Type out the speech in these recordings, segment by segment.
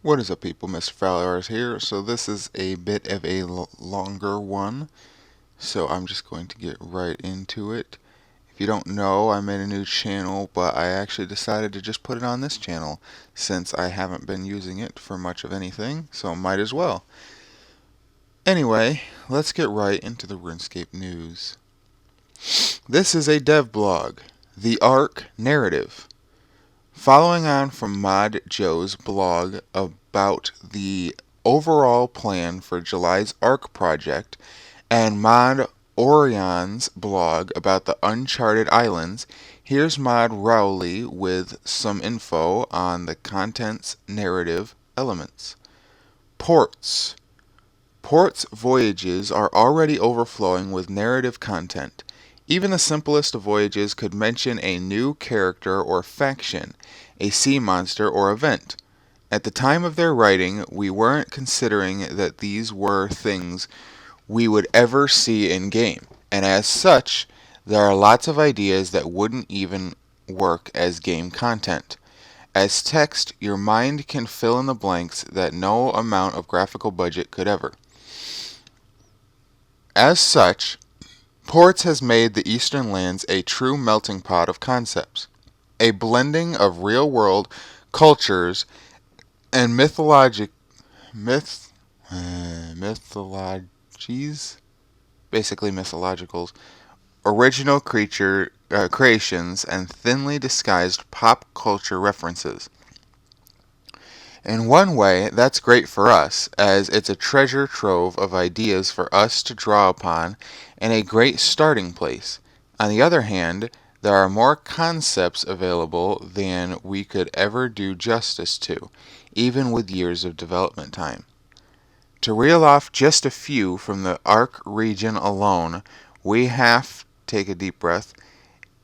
What is up, people? Mr. Fowler here. So this is a bit of a longer one, so I'm just going to get right into it. If you don't know, I made a new channel, but I actually decided to just put it on this channel since I haven't been using it for much of anything, so might as well. Anyway, let's get right into the RuneScape news. This is a dev blog, The Arc Narrative. Following on from Mod Joe's blog about the overall plan for July's Arc project, and Mod Orion's blog about the Uncharted Islands, here's Mod Rowley with some info on the content's narrative elements. Ports. Ports' voyages are already overflowing with narrative content. Even the simplest of voyages could mention a new character or faction, a sea monster or event. At the time of their writing, we weren't considering that these were things we would ever see in game, and as such, there are lots of ideas that wouldn't even work as game content. As text, your mind can fill in the blanks that no amount of graphical budget could ever. As such, Ports has made the Eastern lands a true melting pot of concepts, a blending of real-world cultures and mythologies, basically mythologicals, original creations, and thinly disguised pop culture references. In one way, that's great for us, as it's a treasure trove of ideas for us to draw upon and a great starting place. On the other hand, there are more concepts available than we could ever do justice to, even with years of development time. To reel off just a few from the Arc region alone, we have, take a deep breath,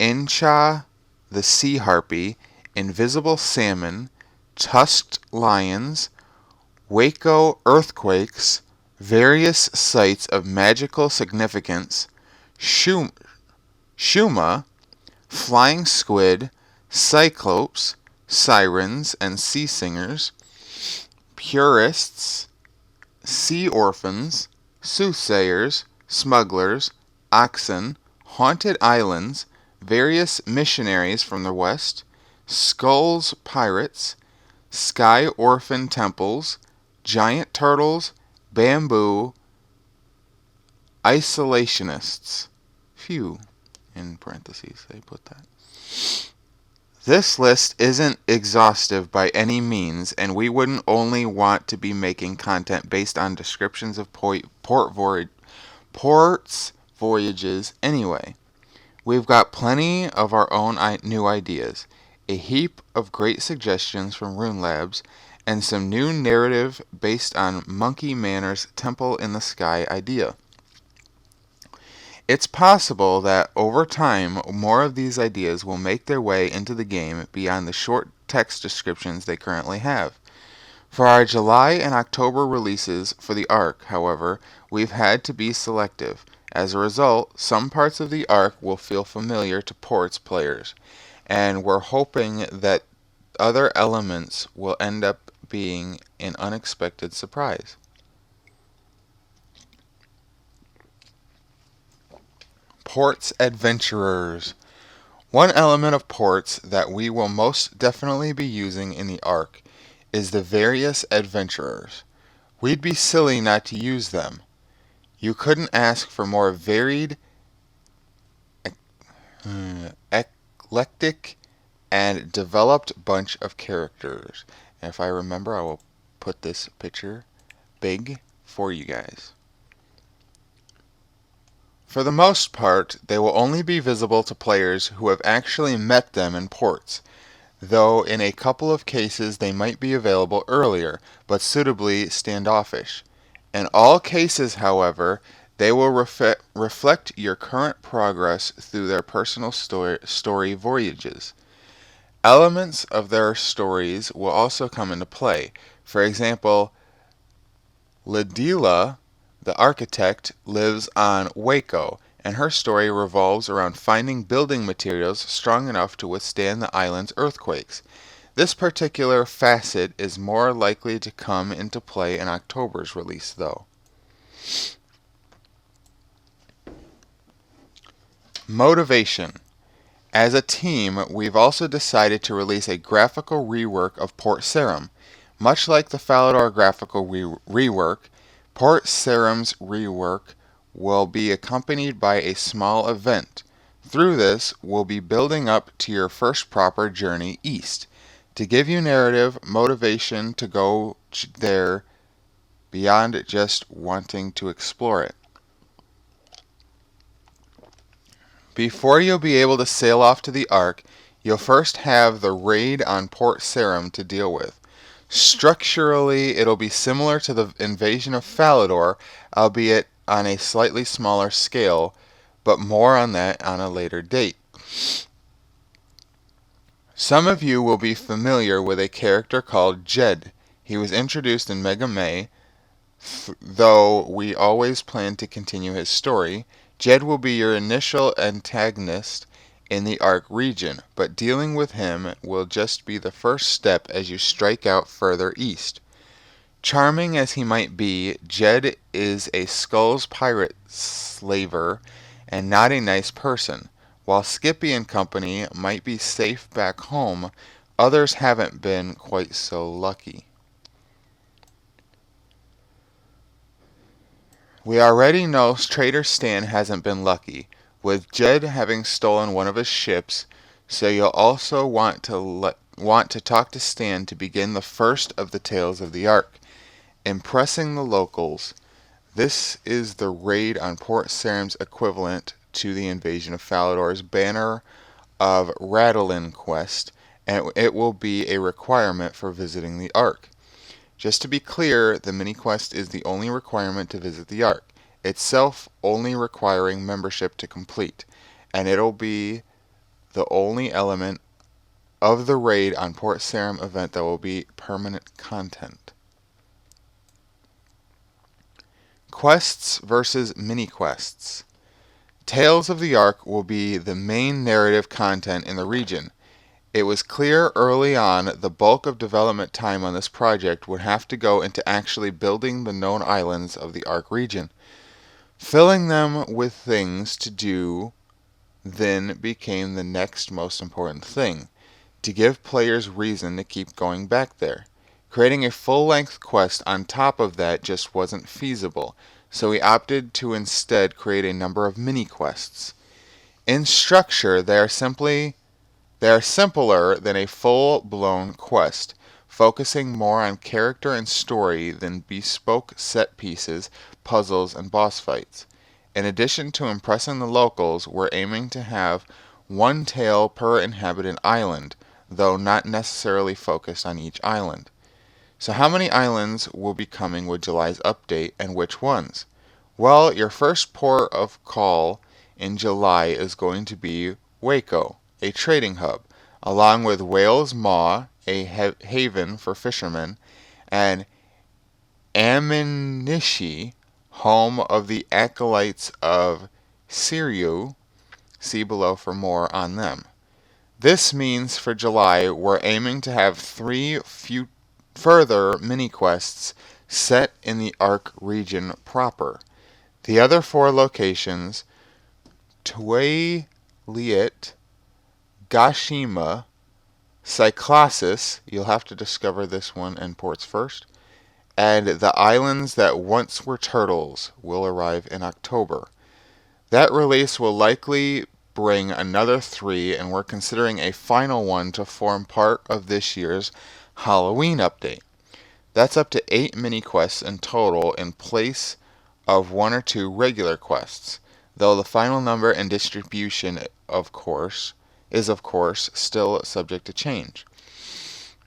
Incha the Sea Harpy, Invisible Salmon, Tusked Lions, Waco Earthquakes, various sites of magical significance, Shuma, Flying Squid, Cyclopes, Sirens and Sea Singers, Purists, Sea Orphans, Soothsayers, Smugglers, Oxen, Haunted Islands, various missionaries from the West, Skulls Pirates, Sky Orphan Temples, Giant Turtles, Bamboo, Isolationists. Phew, in parentheses, they put that. This list isn't exhaustive by any means, and we wouldn't only want to be making content based on descriptions of ports voyages anyway. We've got plenty of our own new ideas, a heap of great suggestions from Rune Labs, and some new narrative based on Monkey Manor's Temple in the Sky idea. It's possible that over time, more of these ideas will make their way into the game beyond the short text descriptions they currently have. For our July and October releases for the Arc, however, we've had to be selective. As a result, some parts of the Arc will feel familiar to Ports players, and we're hoping that other elements will end up being an unexpected surprise. Ports Adventurers. One element of Ports that we will most definitely be using in the Arc is the various adventurers. We'd be silly not to use them. You couldn't ask for more varied, eclectic, and developed bunch of characters. And if I remember, I will put this picture big for you guys. For the most part, they will only be visible to players who have actually met them in Ports, though in a couple of cases they might be available earlier, but suitably standoffish. In all cases, however, they will reflect your current progress through their personal story voyages. Elements of their stories will also come into play. For example, Ladila, the architect, lives on Waco, and her story revolves around finding building materials strong enough to withstand the island's earthquakes. This particular facet is more likely to come into play in October's release, though. Motivation. As a team, we've also decided to release a graphical rework of Port Sarim. Much like the Falador graphical rework, Port Sarim's rework will be accompanied by a small event. Through this, we'll be building up to your first proper journey east, to give you narrative motivation to go there beyond just wanting to explore it. Before you'll be able to sail off to the Ark, you'll first have the raid on Port Sarim to deal with. Structurally, it'll be similar to the invasion of Falador, albeit on a slightly smaller scale, but more on that on a later date. Some of you will be familiar with a character called Jed. He was introduced in Mega May, though we always plan to continue his story. Jed will be your initial antagonist in the Ark region, but dealing with him will just be the first step as you strike out further east. Charming as he might be, Jed is a Skulls pirate slaver and not a nice person. While Skippy and company might be safe back home, others haven't been quite so lucky. We already know Trader Stan hasn't been lucky, with Jed having stolen one of his ships, so you'll also want to talk to Stan to begin the first of the Tales of the Ark. Impressing the locals. This is the raid on Port Sarim's equivalent to the invasion of Falador's Banner of Radolin quest, and it will be a requirement for visiting the Ark. Just to be clear, the mini-quest is the only requirement to visit the Ark, itself only requiring membership to complete, and it'll be the only element of the raid on Port Sarim event that will be permanent content. Quests versus mini-quests. Tales of the Ark will be the main narrative content in the region. It was clear early on the bulk of development time on this project would have to go into actually building the known islands of the Ark region. Filling them with things to do then became the next most important thing, to give players reason to keep going back there. Creating a full-length quest on top of that just wasn't feasible, so we opted to instead create a number of mini-quests. In structure, they are simpler than a full-blown quest, focusing more on character and story than bespoke set pieces, puzzles, and boss fights. In addition to impressing the locals, we're aiming to have one tale per inhabited island, though not necessarily focused on each island. So how many islands will be coming with July's update, and which ones? Well, your first port of call in July is going to be Waco, a trading hub, along with Whale's Maw, a haven for fishermen, and Aminishi, home of the acolytes of Siriu. See below for more on them. This means for July, we're aiming to have 3 further mini-quests set in the Ark region proper. The other 4 locations, Tueliet, Gashima, Cyclosis, you'll have to discover this one and ports first, and the islands that once were turtles will arrive in October. That release will likely bring another 3, and we're considering a final one to form part of this year's Halloween update. That's up to 8 mini-quests in total in place of 1 or 2 regular quests, though the final number and distribution is of course still subject to change.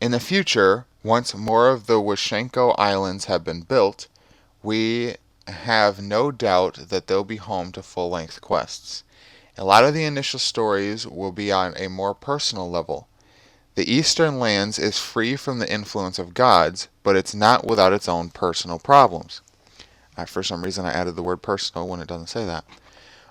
In the future, once more of the Washenko Islands have been built, we have no doubt that they'll be home to full-length quests. A lot of the initial stories will be on a more personal level. The Eastern Lands is free from the influence of gods, but it's not without its own personal problems. For some reason I added the word personal when it doesn't say that.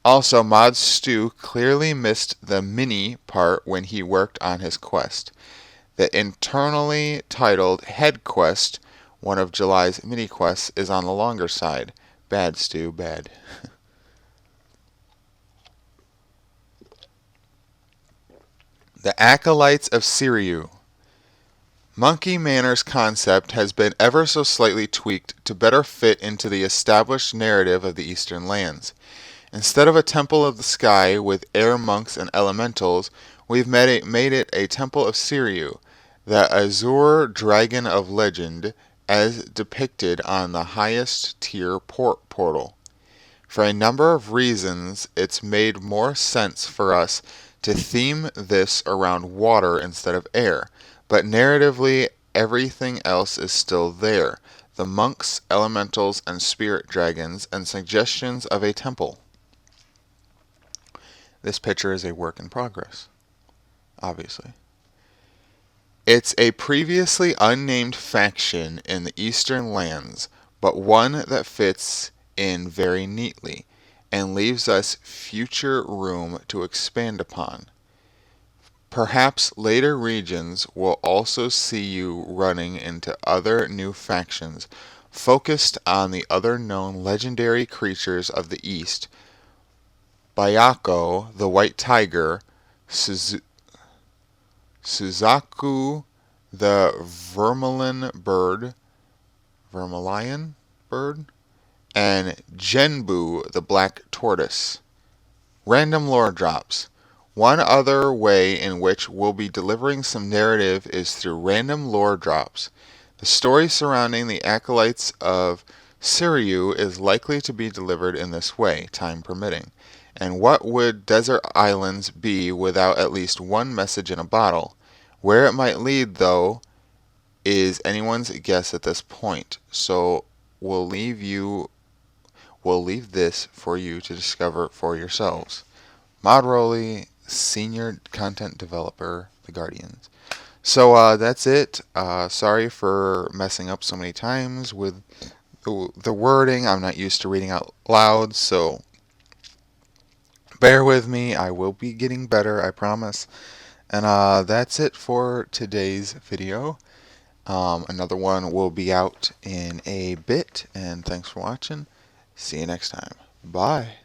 Also, Mod Stu clearly missed the mini part when he worked on his quest. The internally titled Head Quest, one of July's mini quests, is on the longer side. Bad, Stu, bad. The Acolytes of Siriu. Monkey Manor's concept has been ever so slightly tweaked to better fit into the established narrative of the Eastern lands. Instead of a temple of the sky with air monks and elementals, we've made it a temple of Siriu, the azure dragon of legend, as depicted on the highest tier portal. For a number of reasons, it's made more sense for us to theme this around water instead of air, but narratively, everything else is still there: the monks, elementals, and spirit dragons, and suggestions of a temple. This picture is a work in progress, obviously. It's a previously unnamed faction in the Eastern lands, but one that fits in very neatly and leaves us future room to expand upon. Perhaps later regions will also see you running into other new factions focused on the other known legendary creatures of the East: Bayako, the White Tiger, Suzaku, the Vermilion bird, and Genbu, the Black Tortoise. Random lore drops. One other way in which we'll be delivering some narrative is through random lore drops. The story surrounding the Acolytes of Siriu is likely to be delivered in this way, time permitting. And what would desert islands be without at least one message in a bottle? Where it might lead, though, is anyone's guess at this point. So we'll leave this for you to discover for yourselves. Mod Rolly, Senior Content Developer, The Guardians. So that's it. Sorry for messing up so many times with the wording. I'm not used to reading out loud, so bear with me. I will be getting better, I promise. And that's it for today's video. Another one will be out in a bit, and thanks for watching. See you next time. Bye.